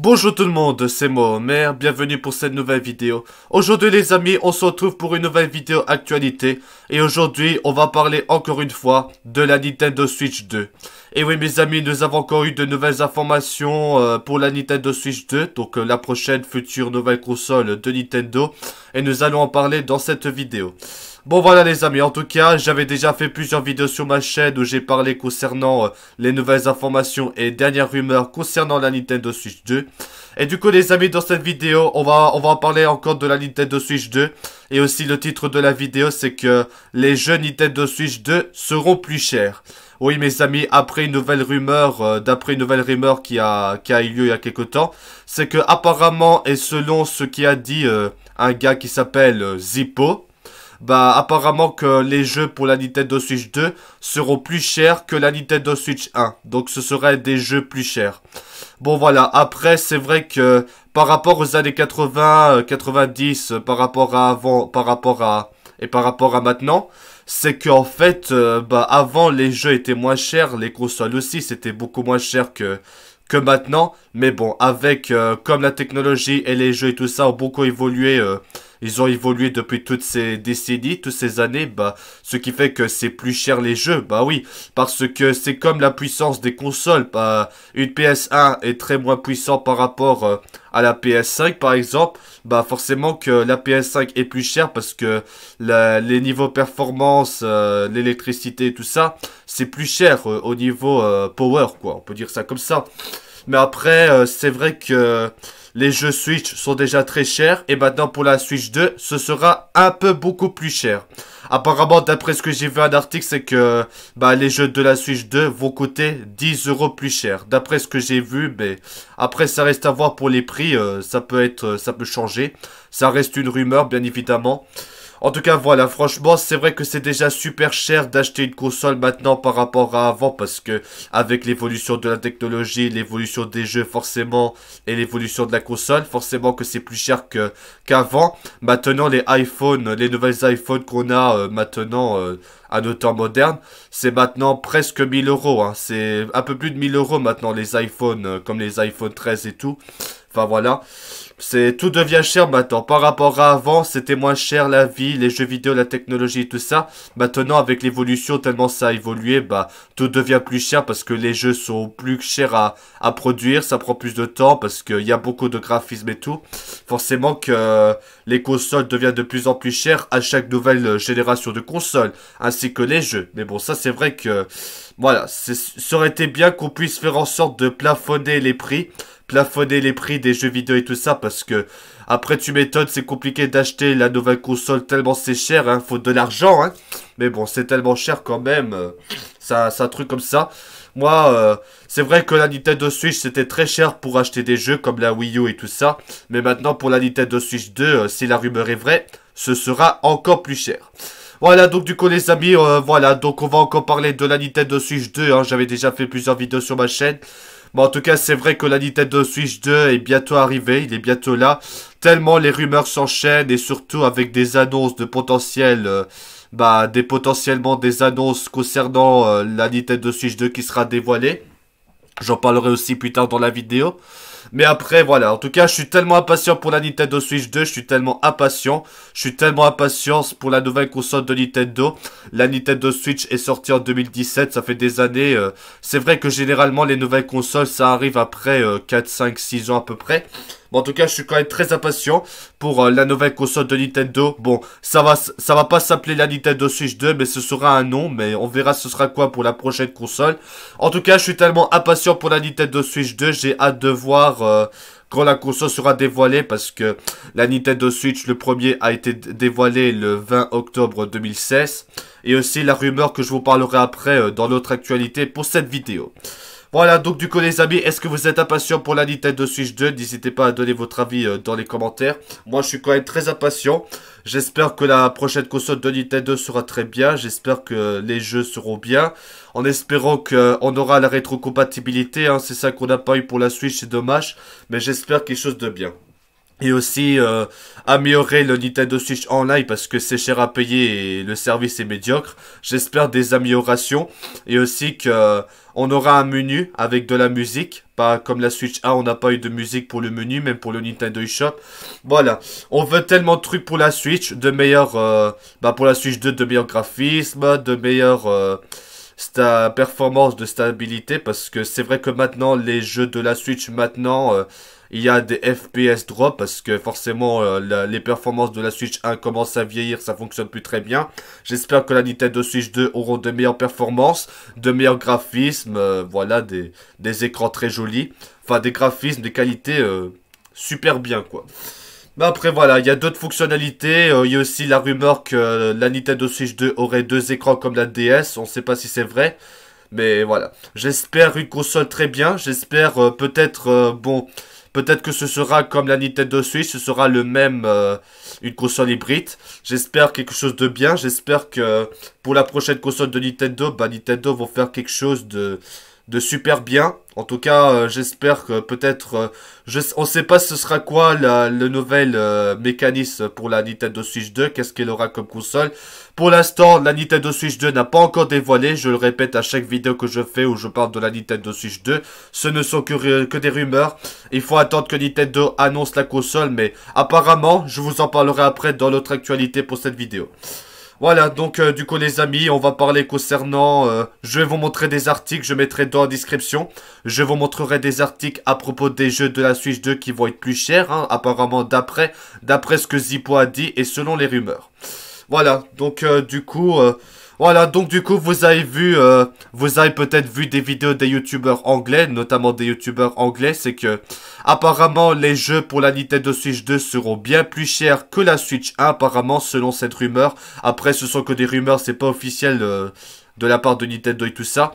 Bonjour tout le monde, c'est Mohamed, bienvenue pour cette nouvelle vidéo. Aujourd'hui les amis, on se retrouve pour une nouvelle vidéo actualité. Et aujourd'hui, on va parler encore une fois de la Nintendo Switch 2. Et oui mes amis, nous avons encore eu de nouvelles informations pour la Nintendo Switch 2. Donc la prochaine future nouvelle console de Nintendo. Et nous allons en parler dans cette vidéo. Bon voilà les amis, en tout cas, j'avais déjà fait plusieurs vidéos sur ma chaîne où j'ai parlé concernant les nouvelles informations et dernières rumeurs concernant la Nintendo Switch 2. Et du coup les amis, dans cette vidéo, on va en parler encore de la Nintendo Switch 2. Et aussi le titre de la vidéo, c'est que les jeux Nintendo Switch 2 seront plus chers. Oui mes amis, après une nouvelle rumeur, d'après une nouvelle rumeur qui a eu lieu il y a quelque temps, c'est que apparemment, et selon ce qui a dit un gars qui s'appelle Zippo, bah apparemment que les jeux pour la Nintendo Switch 2 seront plus chers que la Nintendo Switch 1. Donc ce seraient des jeux plus chers. Bon voilà, après c'est vrai que par rapport aux années 80, 90, par rapport à avant, par rapport à maintenant, c'est qu'en fait, bah avant les jeux étaient moins chers, les consoles aussi c'était beaucoup moins cher que maintenant. Mais bon, avec comme la technologie et les jeux et tout ça ont beaucoup évolué, ils ont évolué depuis toutes ces décennies, toutes ces années, bah ce qui fait que c'est plus cher les jeux, bah oui, parce que c'est comme la puissance des consoles, bah une PS1 est très moins puissante par rapport à la PS5 par exemple, bah forcément que la PS5 est plus chère parce que les niveaux performance, l'électricité et tout ça, c'est plus cher au niveau power quoi, on peut dire ça comme ça. Mais après, c'est vrai que les jeux Switch sont déjà très chers. Et maintenant, pour la Switch 2, ce sera un peu beaucoup plus cher. Apparemment, d'après ce que j'ai vu un article, c'est que bah, les jeux de la Switch 2 vont coûter 10 € plus cher. D'après ce que j'ai vu, mais après, ça reste à voir pour les prix. Ça peut changer. Ça reste une rumeur, bien évidemment. En tout cas, voilà, franchement, c'est vrai que c'est déjà super cher d'acheter une console maintenant par rapport à avant parce que avec l'évolution de la technologie, l'évolution des jeux forcément et l'évolution de la console, forcément que c'est plus cher qu'avant. Maintenant, les iPhones, les nouvelles iPhones qu'on a maintenant à nos temps modernes, c'est maintenant presque 1000 €. Hein. C'est un peu plus de 1000 € maintenant les iPhones, comme les iPhone 13 et tout. Enfin voilà, tout devient cher maintenant. Par rapport à avant, c'était moins cher la vie, les jeux vidéo, la technologie et tout ça. Maintenant, avec l'évolution, tellement ça a évolué, bah tout devient plus cher parce que les jeux sont plus chers à produire, ça prend plus de temps parce qu'il y a beaucoup de graphismes et tout. Forcément que les consoles deviennent de plus en plus chères à chaque nouvelle génération de consoles, ainsi que les jeux. Mais bon, ça c'est vrai que voilà, ça aurait été bien qu'on puisse faire en sorte de plafonner les prix des jeux vidéo et tout ça parce que après tu m'étonnes, c'est compliqué d'acheter la nouvelle console tellement c'est cher, hein, faut de l'argent, hein. Mais bon, c'est tellement cher quand même, c'est un truc comme ça. Moi, c'est vrai que la Nintendo Switch c'était très cher pour acheter des jeux comme la Wii U et tout ça, mais maintenant pour la Nintendo Switch 2, si la rumeur est vraie, ce sera encore plus cher. Voilà, donc du coup les amis, voilà, donc on va encore parler de la Nintendo Switch 2, hein, j'avais déjà fait plusieurs vidéos sur ma chaîne. Bon, en tout cas, c'est vrai que la Nintendo Switch 2 est bientôt arrivée, il est bientôt là. Tellement les rumeurs s'enchaînent et surtout avec des annonces de potentiel, potentiellement des annonces concernant la Nintendo Switch 2 qui sera dévoilée. J'en parlerai aussi plus tard dans la vidéo. Mais après, voilà. En tout cas, je suis tellement impatient pour la Nintendo Switch 2. Je suis tellement impatient. Je suis tellement impatient pour la nouvelle console de Nintendo. La Nintendo Switch est sortie en 2017. Ça fait des années. C'est vrai que généralement, les nouvelles consoles, ça arrive après 4, 5, 6 ans à peu près. Bon, en tout cas, je suis quand même très impatient pour la nouvelle console de Nintendo. Bon, ça va pas s'appeler la Nintendo Switch 2, mais ce sera un nom. Mais on verra ce sera quoi pour la prochaine console. En tout cas, je suis tellement impatient pour la Nintendo Switch 2. J'ai hâte de voir quand la console sera dévoilée parce que la Nintendo Switch, le premier, a été dévoilé le 20 octobre 2016. Et aussi la rumeur que je vous parlerai après dans l'autre actualité pour cette vidéo. Voilà, donc du coup les amis, est-ce que vous êtes impatient pour la Nintendo Switch 2? N'hésitez pas à donner votre avis dans les commentaires. Moi je suis quand même très impatient. J'espère que la prochaine console de Nintendo sera très bien. J'espère que les jeux seront bien. En espérant qu'on aura la rétrocompatibilité. Hein. C'est ça qu'on n'a pas eu pour la Switch, c'est dommage. Mais j'espère quelque chose de bien. Et aussi améliorer le Nintendo Switch Online parce que c'est cher à payer et le service est médiocre. J'espère des améliorations et aussi que on aura un menu avec de la musique. Pas comme la Switch 1, on n'a pas eu de musique pour le menu, même pour le Nintendo eShop. Voilà, on veut tellement de trucs pour la Switch, de meilleurs, pour la Switch 2, de meilleurs graphismes, de meilleures performance de stabilité parce que c'est vrai que maintenant les jeux de la Switch maintenant il y a des FPS drop parce que forcément les performances de la Switch 1 commencent à vieillir, ça fonctionne plus très bien. J'espère que la Nintendo Switch 2 auront de meilleures performances, de meilleurs graphismes, voilà, des écrans très jolis, enfin des graphismes, des qualités super bien quoi. Mais après voilà, il y a d'autres fonctionnalités, il y a aussi la rumeur que la Nintendo Switch 2 aurait deux écrans comme la DS, on sait pas si c'est vrai. Mais voilà, j'espère une console très bien, j'espère peut-être que ce sera comme la Nintendo Switch, ce sera le même, une console hybride. J'espère quelque chose de bien, j'espère que pour la prochaine console de Nintendo, Nintendo vont faire quelque chose de super bien. En tout cas, j'espère que peut-être, on sait pas ce sera quoi le nouvel mécanisme pour la Nintendo Switch 2, qu'est-ce qu'elle aura comme console. Pour l'instant, la Nintendo Switch 2 n'a pas encore dévoilé, je le répète à chaque vidéo que je fais où je parle de la Nintendo Switch 2, ce ne sont que des rumeurs. Il faut attendre que Nintendo annonce la console, mais apparemment, je vous en parlerai après dans l'autre actualité pour cette vidéo. Voilà, donc du coup les amis, on va parler concernant... je vais vous montrer des articles, je mettrai dans la description. Je vous montrerai des articles à propos des jeux de la Switch 2 qui vont être plus chers, hein, apparemment d'après ce que Zippo a dit et selon les rumeurs. Voilà, donc du coup, vous avez peut-être vu des vidéos des youtubeurs anglais, notamment des youtubeurs anglais, c'est que apparemment les jeux pour la Nintendo Switch 2 seront bien plus chers que la Switch 1, apparemment selon cette rumeur. Après, ce sont que des rumeurs, c'est pas officiel de la part de Nintendo et tout ça.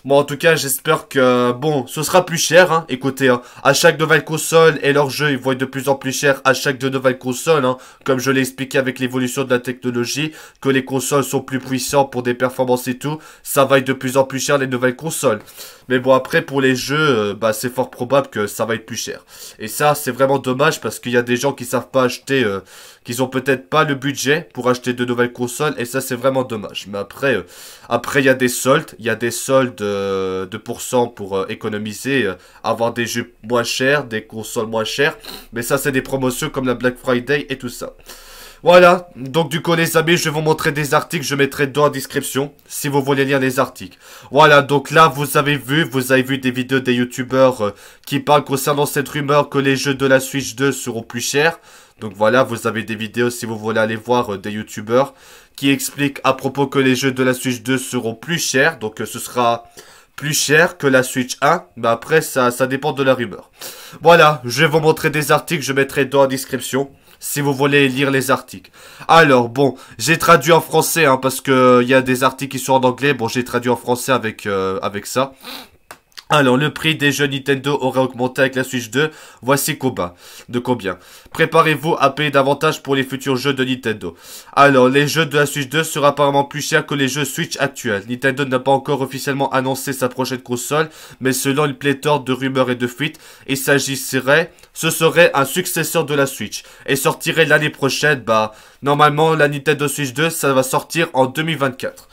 Bon, en tout cas, j'espère que, bon, ce sera plus cher, hein. Écoutez, hein, à chaque nouvelle console et leurs jeux, ils vont être de plus en plus chers à chaque de nouvelles consoles, hein. Comme je l'ai expliqué avec l'évolution de la technologie, que les consoles sont plus puissantes pour des performances et tout, ça va être de plus en plus cher les nouvelles consoles. Mais bon, après, pour les jeux, c'est fort probable que ça va être plus cher. Et ça, c'est vraiment dommage parce qu'il y a des gens qui savent pas acheter, qu'ils ont peut-être pas le budget pour acheter de nouvelles consoles. Et ça, c'est vraiment dommage. Mais après, il y a des soldes. Il y a des soldes de pourcents pour économiser, avoir des jeux moins chers, des consoles moins chères. Mais ça, c'est des promotions comme la Black Friday et tout ça. Voilà, donc du coup les amis, je vais vous montrer des articles, je mettrai dans la description si vous voulez lire les articles. Voilà, donc là vous avez vu des vidéos des youtubeurs qui parlent concernant cette rumeur que les jeux de la Switch 2 seront plus chers. Donc voilà, vous avez des vidéos si vous voulez aller voir des youtubeurs qui expliquent à propos que les jeux de la Switch 2 seront plus chers. Donc ce sera plus cher que la Switch 1, mais après ça dépend de la rumeur. Voilà, je vais vous montrer des articles, je mettrai dans la description si vous voulez lire les articles. Alors bon, j'ai traduit en français hein, parce que il y a des articles qui sont en anglais. Bon, j'ai traduit en français avec ça. Alors, le prix des jeux Nintendo aurait augmenté avec la Switch 2. Voici combien. Préparez-vous à payer davantage pour les futurs jeux de Nintendo. Alors, les jeux de la Switch 2 seront apparemment plus chers que les jeux Switch actuels. Nintendo n'a pas encore officiellement annoncé sa prochaine console, mais selon une pléthore de rumeurs et de fuites, ce serait un successeur de la Switch. Et sortirait l'année prochaine, normalement, la Nintendo Switch 2, ça va sortir en 2024.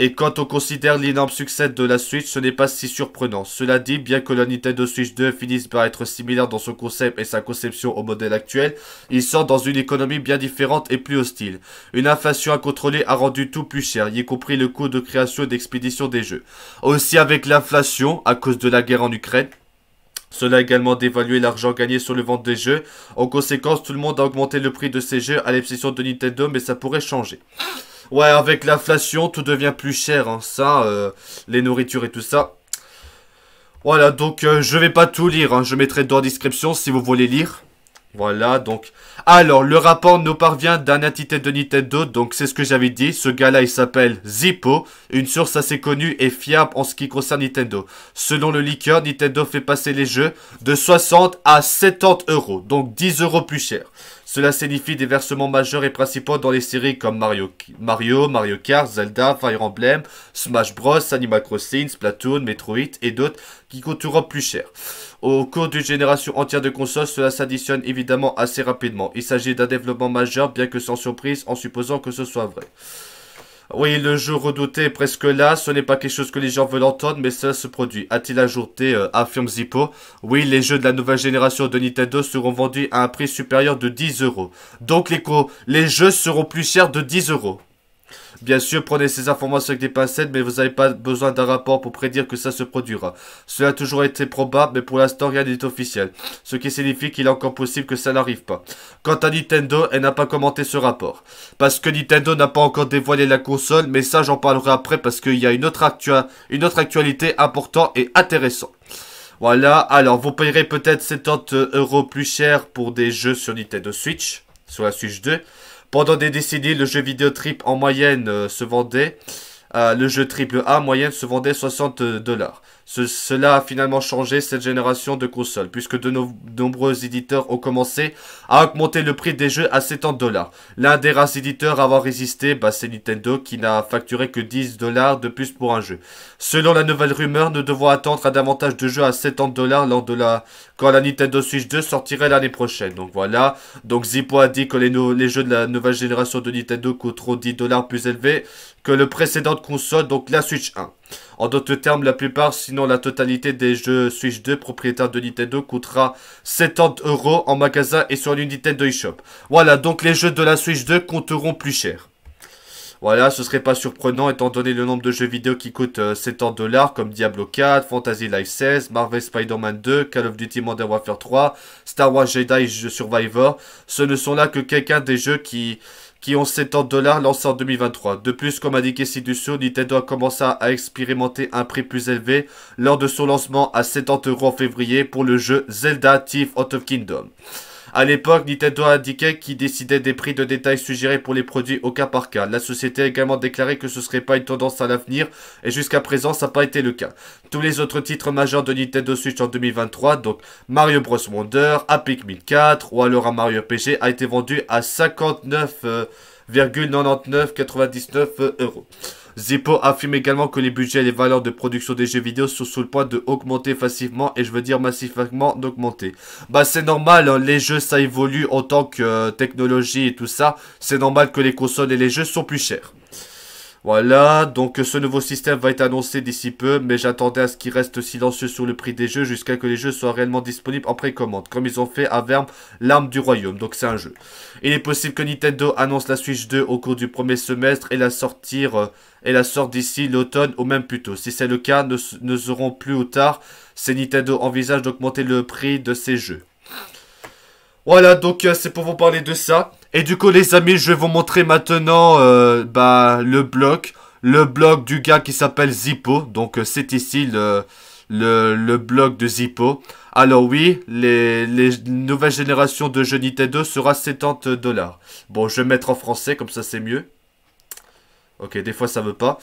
Et quand on considère l'énorme succès de la Switch, ce n'est pas si surprenant. Cela dit, bien que la Nintendo Switch 2 finisse par être similaire dans son concept et sa conception au modèle actuel, il sort dans une économie bien différente et plus hostile. Une inflation incontrôlée a rendu tout plus cher, y compris le coût de création et d'expédition des jeux. Aussi avec l'inflation, à cause de la guerre en Ukraine, cela a également dévalué l'argent gagné sur le vente des jeux. En conséquence, tout le monde a augmenté le prix de ces jeux à l'exception de Nintendo, mais ça pourrait changer. Ouais, avec l'inflation, tout devient plus cher, hein. Ça, les nourritures et tout ça. Voilà, donc je vais pas tout lire, hein. Je mettrai dans la description si vous voulez lire. Voilà, donc... Alors, le rapport nous parvient d'un entité de Nintendo, donc c'est ce que j'avais dit. Ce gars-là, il s'appelle Zippo, une source assez connue et fiable en ce qui concerne Nintendo. Selon le leaker, Nintendo fait passer les jeux de 60 à 70 euros, donc 10 euros plus cher. Cela signifie des versements majeurs et principaux dans les séries comme Mario Kart, Zelda, Fire Emblem, Smash Bros, Animal Crossing, Splatoon, Metroid et d'autres qui coûteront plus cher. Au cours d'une génération entière de consoles, cela s'additionne évidemment assez rapidement. Il s'agit d'un développement majeur, bien que sans surprise, en supposant que ce soit vrai. Oui, le jeu redouté est presque là, ce n'est pas quelque chose que les gens veulent entendre, mais cela se produit. A-t-il ajouté, affirme Zippo. Oui, les jeux de la nouvelle génération de Nintendo seront vendus à un prix supérieur de 10 euros. Donc les jeux seront plus chers de 10 euros. Bien sûr, prenez ces informations avec des pincettes, mais vous n'avez pas besoin d'un rapport pour prédire que ça se produira. Cela a toujours été probable, mais pour l'instant, rien n'est officiel. Ce qui signifie qu'il est encore possible que ça n'arrive pas. Quant à Nintendo, elle n'a pas commenté ce rapport. Parce que Nintendo n'a pas encore dévoilé la console, mais ça, j'en parlerai après parce qu'il y a une autre actualité importante et intéressante. Voilà, alors vous payerez peut-être 70 euros plus cher pour des jeux sur Nintendo Switch, sur la Switch 2. Pendant des décennies, le jeu vidéo triple en moyenne se vendait, le jeu triple A en moyenne se vendait 60 dollars. Cela a finalement changé cette génération de consoles, puisque de nombreux éditeurs ont commencé à augmenter le prix des jeux à 70 dollars. L'un des rares éditeurs à avoir résisté, c'est Nintendo, qui n'a facturé que 10 dollars de plus pour un jeu. Selon la nouvelle rumeur, nous devons attendre à davantage de jeux à 70 dollars quand la Nintendo Switch 2 sortirait l'année prochaine. Donc voilà, donc Zippo a dit que les jeux de la nouvelle génération de Nintendo coûteront 10 dollars plus élevés que le précédent console, donc la Switch 1. En d'autres termes, la plupart, sinon la totalité des jeux Switch 2 propriétaires de Nintendo coûtera 70 euros en magasin et sur le Nintendo eShop. Voilà, donc les jeux de la Switch 2 coûteront plus cher. Voilà, ce serait pas surprenant étant donné le nombre de jeux vidéo qui coûtent 70 dollars comme Diablo 4, Fantasy Life 16, Marvel Spider-Man 2, Call of Duty Modern Warfare 3, Star Wars Jedi Survivor. Ce ne sont là que quelques des jeux qui ont 70 dollars lancés en 2023. De plus, comme indiqué ci-dessous, Nintendo a commencé à expérimenter un prix plus élevé lors de son lancement à 70 euros en février pour le jeu Zelda Thief of the Kingdom. À l'époque, Nintendo a indiqué qu'il décidait des prix de détail suggérés pour les produits au cas par cas. La société a également déclaré que ce serait pas une tendance à l'avenir et jusqu'à présent ça n'a pas été le cas. Tous les autres titres majeurs de Nintendo Switch en 2023, donc Mario Bros Wonder, Happy Pikmin 4 ou alors un Mario RPG a été vendu à 59,9999 euros. Zippo affirme également que les budgets et les valeurs de production des jeux vidéo sont sur le point de augmenter massivement, et je veux dire massivement d'augmenter. C'est normal, hein, les jeux ça évolue en tant que technologie et tout ça, c'est normal que les consoles et les jeux sont plus chers. Voilà, donc ce nouveau système va être annoncé d'ici peu, mais j'attendais à ce qu'il reste silencieux sur le prix des jeux jusqu'à ce que les jeux soient réellement disponibles en précommande, comme ils ont fait avec l'Arme du Royaume, donc c'est un jeu. Il est possible que Nintendo annonce la Switch 2 au cours du premier semestre et la sorte d'ici l'automne ou même plus tôt. Si c'est le cas, ne seront plus ou tard, c'est Nintendo envisage d'augmenter le prix de ces jeux. Voilà, donc c'est pour vous parler de ça. Et du coup, les amis, je vais vous montrer maintenant le blog du gars qui s'appelle Zippo. Donc c'est ici le blog de Zippo. Alors oui, les nouvelles générations de jeux Nintendo sera 70 dollars. Bon, je vais mettre en français, comme ça c'est mieux. Ok, des fois ça veut pas.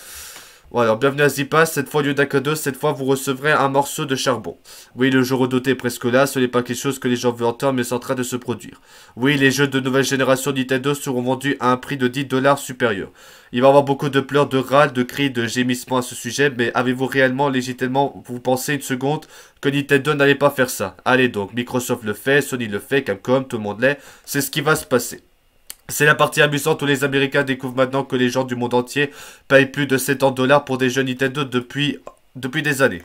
Voilà, alors bienvenue à Zipa, cette fois au lieu d'un cadeau, cette fois vous recevrez un morceau de charbon. Oui, le jeu redouté est presque là, ce n'est pas quelque chose que les gens veulent entendre, mais c'est en train de se produire. Oui, les jeux de nouvelle génération Nintendo seront vendus à un prix de 10 dollars supérieur. Il va y avoir beaucoup de pleurs, de râles, de cris, de gémissements à ce sujet, mais avez-vous réellement, légitimement, vous pensez une seconde que Nintendo n'allait pas faire ça? Allez donc, Microsoft le fait, Sony le fait, Capcom, tout le monde l'est, c'est ce qui va se passer. C'est la partie amusante où les Américains découvrent maintenant que les gens du monde entier payent plus de 70 dollars pour des jeux Nintendo depuis des années.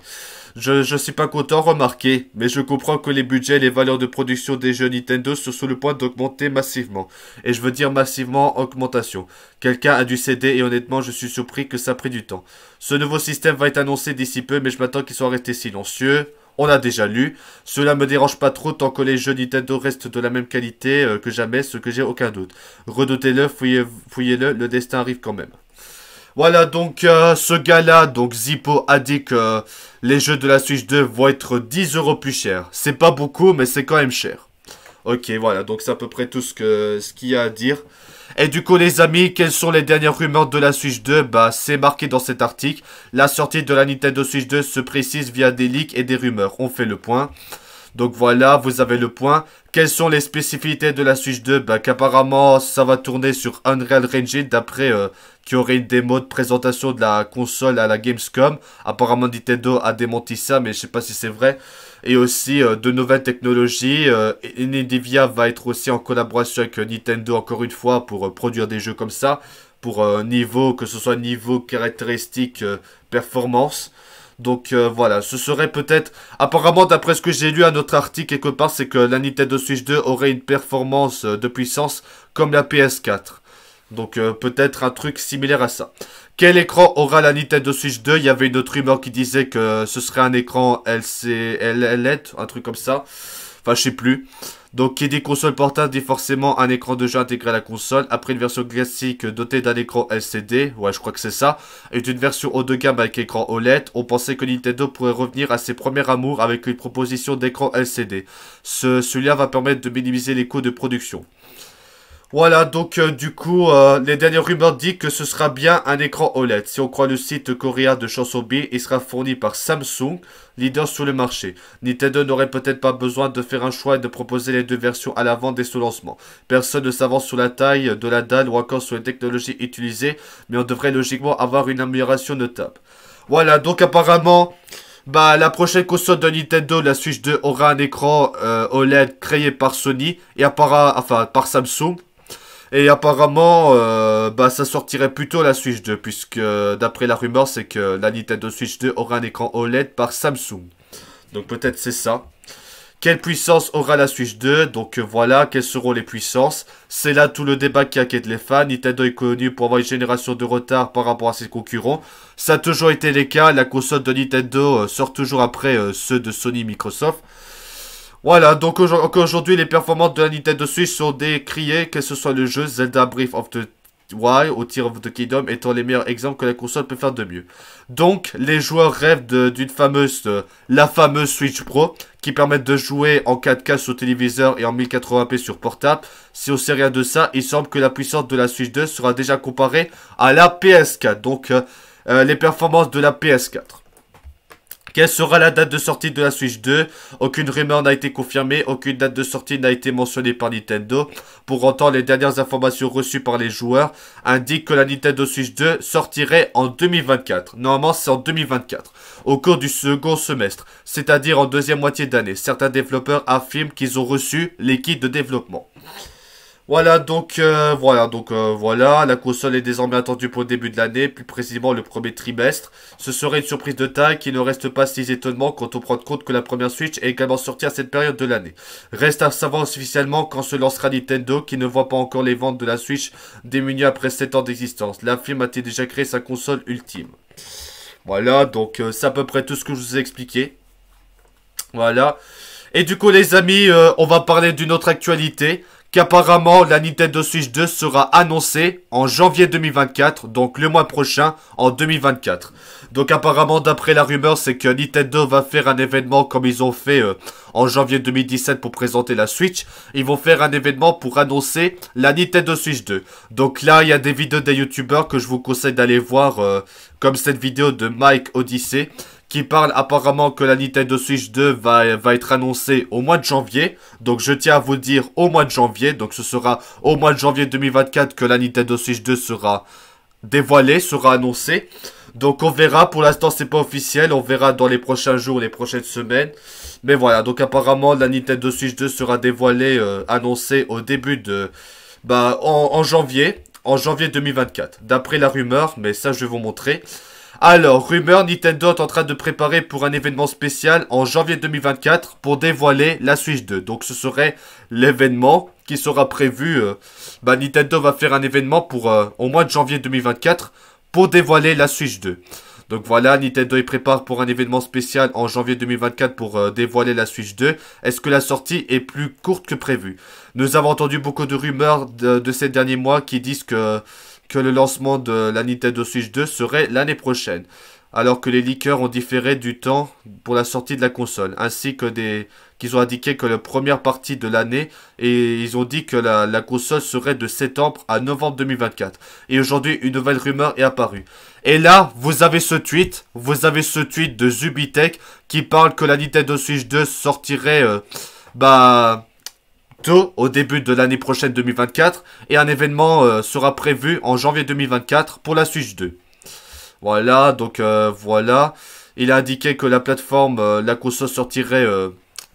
Je suis pas content, remarquez, mais je comprends que les budgets et les valeurs de production des jeux Nintendo sont sur le point d'augmenter massivement. Et je veux dire massivement augmentation. Quelqu'un a dû céder et honnêtement je suis surpris que ça a pris du temps. Ce nouveau système va être annoncé d'ici peu, mais je m'attends qu'ils soient restés silencieux. On l'a déjà lu. Cela me dérange pas trop tant que les jeux Nintendo restent de la même qualité que jamais, ce que j'ai aucun doute. Redoutez-le, fouillez-le, le destin arrive quand même. Voilà, donc ce gars-là, donc Zippo, a dit que les jeux de la Switch 2 vont être 10 euros plus chers. C'est pas beaucoup, mais c'est quand même cher. Ok, voilà, donc c'est à peu près tout ce qu'il y a à dire. Et du coup les amis, quelles sont les dernières rumeurs de la Switch 2? C'est marqué dans cet article. La sortie de la Nintendo Switch 2 se précise via des leaks et des rumeurs. On fait le point. Donc voilà, vous avez le point. Quelles sont les spécificités de la Switch 2? Bah, qu'apparemment, ça va tourner sur Unreal Engine, d'après qu'il y aurait une démo de présentation de la console à la Gamescom. Apparemment, Nintendo a démenti ça, mais je sais pas si c'est vrai. Et aussi de nouvelles technologies. Nvidia va être aussi en collaboration avec Nintendo, encore une fois, pour produire des jeux comme ça. Pour niveau, que ce soit niveau caractéristique, performance. Donc voilà, ce serait peut-être... Apparemment, d'après ce que j'ai lu à notre article quelque part, c'est que la Nintendo Switch 2 aurait une performance de puissance comme la PS4. Donc peut-être un truc similaire à ça. Quel écran aura la Nintendo Switch 2? Il y avait une autre rumeur qui disait que ce serait un écran LED, un truc comme ça. Enfin, je sais plus. Donc, qui dit console portable dit forcément un écran de jeu intégré à la console. Après une version classique dotée d'un écran LCD, ouais, je crois que c'est ça, et d'une version haut de gamme avec écran OLED, on pensait que Nintendo pourrait revenir à ses premiers amours avec une proposition d'écran LCD. Celui-là va permettre de minimiser les coûts de production. Voilà, donc du coup, les dernières rumeurs disent que ce sera bien un écran OLED. Si on croit le site coréen de Chansobi, il sera fourni par Samsung, leader sur le marché. Nintendo n'aurait peut-être pas besoin de faire un choix et de proposer les deux versions à la vente dès son lancement. Personne ne s'avance sur la taille de la dalle ou encore sur les technologies utilisées, mais on devrait logiquement avoir une amélioration notable. Voilà, donc apparemment... Bah, la prochaine console de Nintendo, la Switch 2, aura un écran OLED créé par Sony et par Samsung. Et apparemment, bah, ça sortirait plutôt la Switch 2, puisque d'après la rumeur, c'est que la Nintendo Switch 2 aura un écran OLED par Samsung. Donc peut-être c'est ça. Quelle puissance aura la Switch 2? Donc voilà, quelles seront les puissances? C'est là tout le débat qui inquiète les fans. Nintendo est connu pour avoir une génération de retard par rapport à ses concurrents. Ça a toujours été le cas. La console de Nintendo sort toujours après ceux de Sony et Microsoft. Voilà, donc aujourd'hui, les performances de la Nintendo Switch sont décriées, que ce soit le jeu Zelda Breath of the Wild ou Tears of the Kingdom étant les meilleurs exemples que la console peut faire de mieux. Donc, les joueurs rêvent la fameuse Switch Pro, qui permet de jouer en 4K sur téléviseur et en 1080p sur portable. Si on sait rien de ça, il semble que la puissance de la Switch 2 sera déjà comparée à la PS4, donc les performances de la PS4. Quelle sera la date de sortie de la Switch 2? Aucune rumeur n'a été confirmée, aucune date de sortie n'a été mentionnée par Nintendo. Pour autant, les dernières informations reçues par les joueurs indiquent que la Nintendo Switch 2 sortirait en 2024. Normalement, c'est en 2024, au cours du second semestre, c'est-à-dire en deuxième moitié d'année. Certains développeurs affirment qu'ils ont reçu les kits de développement. Voilà, voilà, la console est désormais attendue pour le début de l'année, plus précisément le premier trimestre. Ce serait une surprise de taille qui ne reste pas si étonnement quand on prend compte que la première Switch est également sortie à cette période de l'année. Reste à savoir officiellement quand se lancera Nintendo, qui ne voit pas encore les ventes de la Switch diminuer après 7 ans d'existence. La firme a-t-il déjà créé sa console ultime? Voilà, donc c'est à peu près tout ce que je vous ai expliqué. Voilà. Et du coup les amis, on va parler d'une autre actualité. Qu'apparemment la Nintendo Switch 2 sera annoncée en janvier 2024, donc le mois prochain, en 2024. Donc apparemment d'après la rumeur, c'est que Nintendo va faire un événement comme ils ont fait en janvier 2017 pour présenter la Switch. Ils vont faire un événement pour annoncer la Nintendo Switch 2. Donc là, il y a des vidéos des youtubeurs que je vous conseille d'aller voir, comme cette vidéo de Mike Odyssey, qui parle apparemment que la Nintendo Switch 2 va être annoncée au mois de janvier. Donc je tiens à vous dire au mois de janvier. Donc ce sera au mois de janvier 2024 que la Nintendo Switch 2 sera dévoilée, sera annoncée. Donc on verra, pour l'instant c'est pas officiel, on verra dans les prochains jours, les prochaines semaines. Mais voilà, donc apparemment la Nintendo Switch 2 sera dévoilée, annoncée au début de... en janvier 2024. D'après la rumeur, mais ça je vais vous montrer. Alors, rumeur, Nintendo est en train de préparer pour un événement spécial en janvier 2024 pour dévoiler la Switch 2. Donc ce serait l'événement qui sera prévu. Nintendo va faire un événement pour au mois de janvier 2024 pour dévoiler la Switch 2. Donc voilà, Nintendo y prépare pour un événement spécial en janvier 2024 pour dévoiler la Switch 2. Est-ce que la sortie est plus courte que prévu? Nous avons entendu beaucoup de rumeurs de ces derniers mois qui disent que le lancement de la Nintendo Switch 2 serait l'année prochaine. alors que les leakers ont différé du temps pour la sortie de la console, ainsi que qu'ils ont indiqué que la première partie de l'année, et ils ont dit que la console serait de septembre à novembre 2024. Et aujourd'hui, une nouvelle rumeur est apparue. Et là, vous avez ce tweet de Zubitech qui parle que la Nintendo Switch 2 sortirait, tôt, au début de l'année prochaine 2024, et un événement sera prévu en janvier 2024 pour la Switch 2. Voilà, donc voilà. Il a indiqué que la plateforme, la console sortirait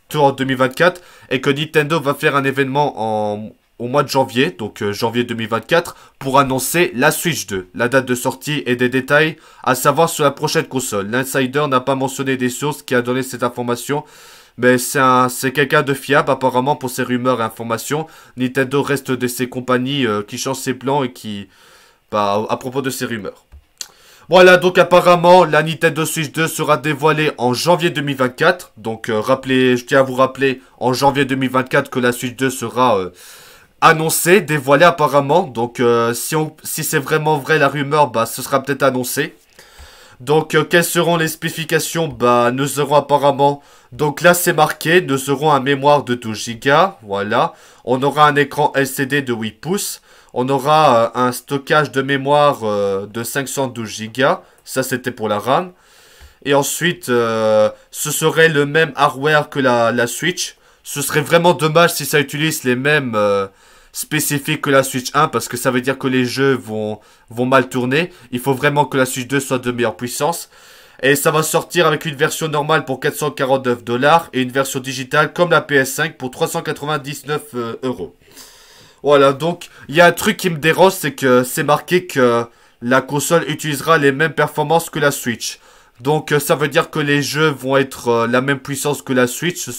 tout en 2024 et que Nintendo va faire un événement au mois de janvier, donc janvier 2024, pour annoncer la Switch 2, la date de sortie et des détails à savoir sur la prochaine console. L'insider n'a pas mentionné des sources qui a donné cette information, mais c'est quelqu'un de fiable apparemment pour ces rumeurs et informations. Nintendo reste de ces compagnies qui changent ses plans et qui, à propos de ces rumeurs. Voilà, donc apparemment, la Nintendo Switch 2 sera dévoilée en janvier 2024. Donc, je tiens à vous rappeler, en janvier 2024, que la Switch 2 sera annoncée, dévoilée apparemment. Donc, si c'est vraiment vrai la rumeur, ce sera peut-être annoncé. Donc, quelles seront les spécifications? Nous aurons apparemment... Donc là, c'est marqué, nous aurons un mémoire de 12 Go. Voilà. On aura un écran LCD de 8 pouces. On aura un stockage de mémoire de 512 Go. Ça, c'était pour la RAM. Et ensuite, ce serait le même hardware que la Switch. Ce serait vraiment dommage si ça utilise les mêmes spécifiques que la Switch 1. Parce que ça veut dire que les jeux vont mal tourner. Il faut vraiment que la Switch 2 soit de meilleure puissance. Et ça va sortir avec une version normale pour 449 $ et une version digitale comme la PS5 pour 399 €. Voilà, donc il y a un truc qui me dérange, c'est que c'est marqué que la console utilisera les mêmes performances que la Switch. Donc ça veut dire que les jeux vont être la même puissance que la Switch.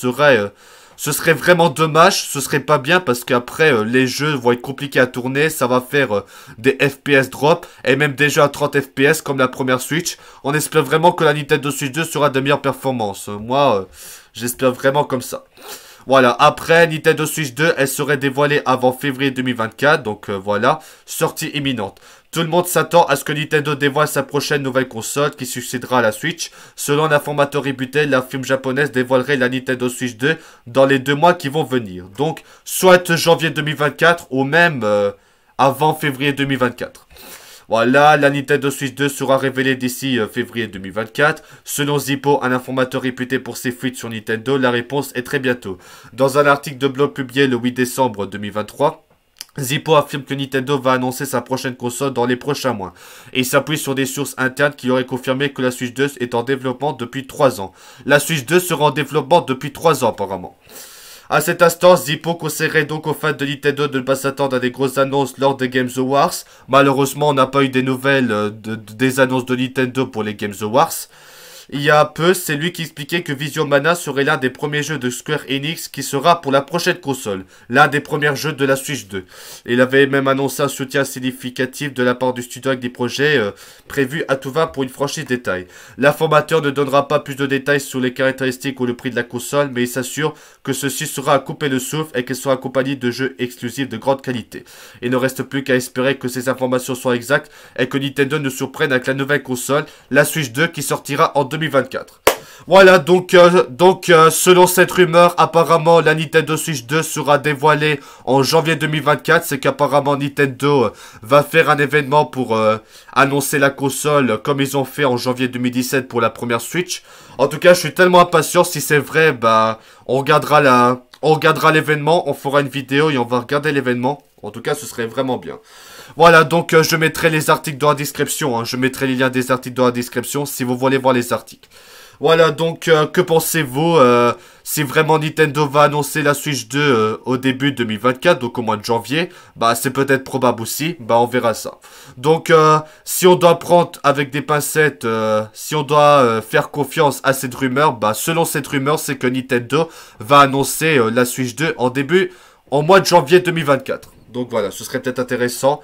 Ce serait vraiment dommage, ce serait pas bien parce qu'après les jeux vont être compliqués à tourner, ça va faire des FPS drop et même des jeux à 30 FPS comme la première Switch. On espère vraiment que la Nintendo Switch 2 sera de meilleures performances. Moi, j'espère vraiment comme ça. Voilà, après Nintendo Switch 2, elle serait dévoilée avant février 2024, donc voilà, sortie imminente. Tout le monde s'attend à ce que Nintendo dévoile sa prochaine nouvelle console qui succédera à la Switch. Selon l'informateur réputé, la firme japonaise dévoilerait la Nintendo Switch 2 dans les 2 mois qui vont venir. Donc, soit janvier 2024 ou même avant février 2024. Voilà, la Nintendo Switch 2 sera révélée d'ici février 2024. Selon Zippo, un informateur réputé pour ses fuites sur Nintendo, la réponse est très bientôt. Dans un article de blog publié le 8 décembre 2023, Zippo affirme que Nintendo va annoncer sa prochaine console dans les prochains mois. Et il s'appuie sur des sources internes qui auraient confirmé que la Switch 2 est en développement depuis 3 ans. La Switch 2 sera en développement depuis 3 ans apparemment. À cet instant, Zippo conseillerait donc aux fans de Nintendo de ne pas s'attendre à des grosses annonces lors des Games Awards. Malheureusement, on n'a pas eu des nouvelles des annonces de Nintendo pour les Games Awards. Il y a peu, c'est lui qui expliquait que Vision Mana serait l'un des premiers jeux de Square Enix qui sera pour la prochaine console, l'un des premiers jeux de la Switch 2. Il avait même annoncé un soutien significatif de la part du studio avec des projets prévus à tout va pour une franchise détail. L'informateur ne donnera pas plus de détails sur les caractéristiques ou le prix de la console, mais il s'assure que ceci sera à couper le souffle et qu'elle sera accompagnée de jeux exclusifs de grande qualité. Il ne reste plus qu'à espérer que ces informations soient exactes et que Nintendo nous surprenne avec la nouvelle console, la Switch 2 qui sortira en 2024. Voilà, donc selon cette rumeur, apparemment la Nintendo Switch 2 sera dévoilée en janvier 2024. C'est qu'apparemment Nintendo va faire un événement pour annoncer la console comme ils ont fait en janvier 2017 pour la première Switch. En tout cas, je suis tellement impatient. Si c'est vrai, on regardera l'événement, on fera une vidéo et on va regarder l'événement. En tout cas, ce serait vraiment bien. Voilà, donc je mettrai les articles dans la description. Je mettrai les liens des articles dans la description si vous voulez voir les articles. Voilà, donc que pensez-vous si vraiment Nintendo va annoncer la Switch 2 au début 2024, donc au mois de janvier? C'est peut-être probable aussi. On verra ça. Donc, si on doit prendre avec des pincettes, si on doit faire confiance à cette rumeur, selon cette rumeur, c'est que Nintendo va annoncer la Switch 2 en mois de janvier 2024. Donc voilà, ce serait peut-être intéressant.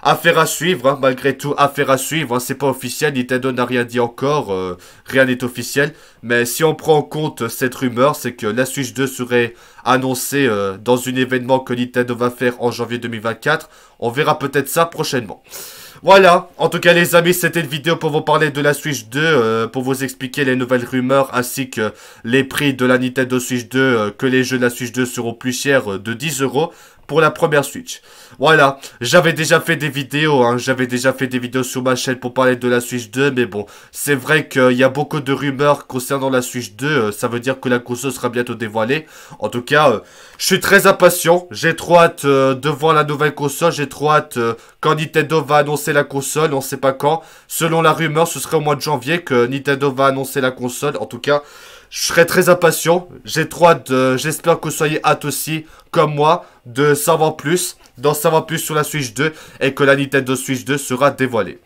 Affaire à suivre, malgré tout, affaire à suivre. C'est pas officiel, Nintendo n'a rien dit encore, rien n'est officiel. Mais si on prend en compte cette rumeur, c'est que la Switch 2 serait annoncée dans un événement que Nintendo va faire en janvier 2024. On verra peut-être ça prochainement. Voilà, en tout cas les amis, c'était une vidéo pour vous parler de la Switch 2, pour vous expliquer les nouvelles rumeurs ainsi que les prix de la Nintendo Switch 2, que les jeux de la Switch 2 seront plus chers de 10 € pour la première Switch. Voilà, j'avais déjà fait des vidéos, sur ma chaîne pour parler de la Switch 2, mais bon, c'est vrai qu'il y a beaucoup de rumeurs concernant la Switch 2, ça veut dire que la console sera bientôt dévoilée. En tout cas, je suis très impatient, j'ai trop hâte de voir la nouvelle console, j'ai trop hâte quand Nintendo va annoncer la console, on sait pas quand. Selon la rumeur, ce serait au mois de janvier que Nintendo va annoncer la console, en tout cas... Je serai très impatient, j'ai trop hâte, j'espère que vous soyez hâte aussi, comme moi, d'en savoir plus sur la Switch 2 et que la Nintendo Switch 2 sera dévoilée.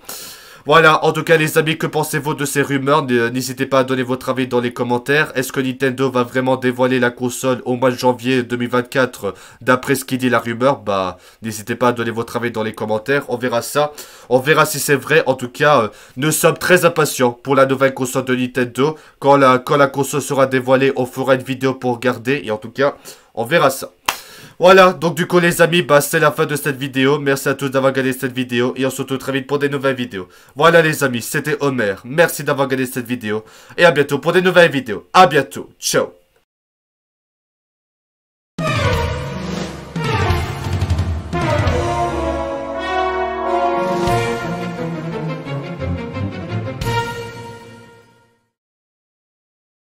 Voilà, en tout cas les amis, que pensez-vous de ces rumeurs? N'hésitez pas à donner votre avis dans les commentaires. Est-ce que Nintendo va vraiment dévoiler la console au mois de janvier 2024 d'après ce qui dit la rumeur? Bah, n'hésitez pas à donner votre avis dans les commentaires, on verra ça. On verra si c'est vrai. En tout cas, nous sommes très impatients pour la nouvelle console de Nintendo. Quand la console sera dévoilée, on fera une vidéo pour regarder et en tout cas, on verra ça. Voilà, donc du coup les amis, bah c'est la fin de cette vidéo. Merci à tous d'avoir regardé cette vidéo et on se retrouve très vite pour des nouvelles vidéos. Voilà les amis, c'était Homer. Merci d'avoir regardé cette vidéo et à bientôt pour des nouvelles vidéos. À bientôt, ciao.